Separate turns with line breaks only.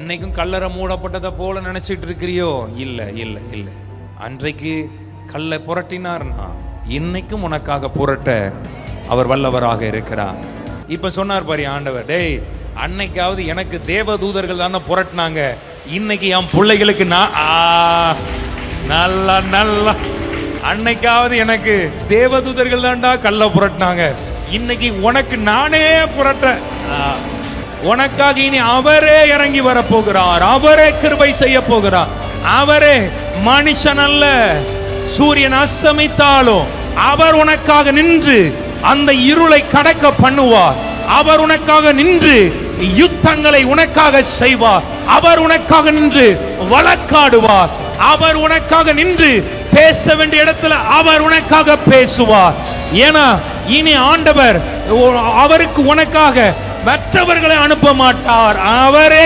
இன்னைக்கும் கல்லறை மூடப்பட்டதை போல நினைச்சிட்டு இருக்கிறியோ? இல்ல இல்ல இல்ல. அன்றைக்கு கல்லை புரட்டினார்னா இன்னைக்கும் உனக்காக புரட்ட அவர் வல்லவராக இருக்கிறார். இப்ப சொன்னார் பாரு ஆண்டவர், டேய் அன்னைக்காவது எனக்கு தேவதூதர்கள் தானே புரட்டினாங்க, இன்னைக்கு என் பிள்ளைகளுக்கு நான் நல்லா நல்லா அன்னைக்காவது எனக்கு தேவதூதர்கள் தான்டா கல்ல புரட்டினாங்க, இன்னைக்கு உனக்கு நானே புரட்ட. உனக்காக இனி அவரே இறங்கி வர போகிறார், அவரே கிருபை செய்ய போகிறார். அவரே, மனுஷன் அல்ல. சூரியன் அஸ்தமித்தாலும் அவர் உனக்காக நின்று அந்த இருளை கடக்க பண்ணுவார். அவர் உனக்காக நின்று யுத்தங்களை உனக்காக செய்வார். அவர் உனக்காக நின்று வழக்காடுவார். அவர் உனக்காக நின்று பேச வேண்டிய இடத்துல அவர் உனக்காக பேசுவார். ஏன்னா இனி ஆண்டவர் அவருக்கு உனக்காக மற்றவர்களை அனுப்ப மாட்டார், அவரே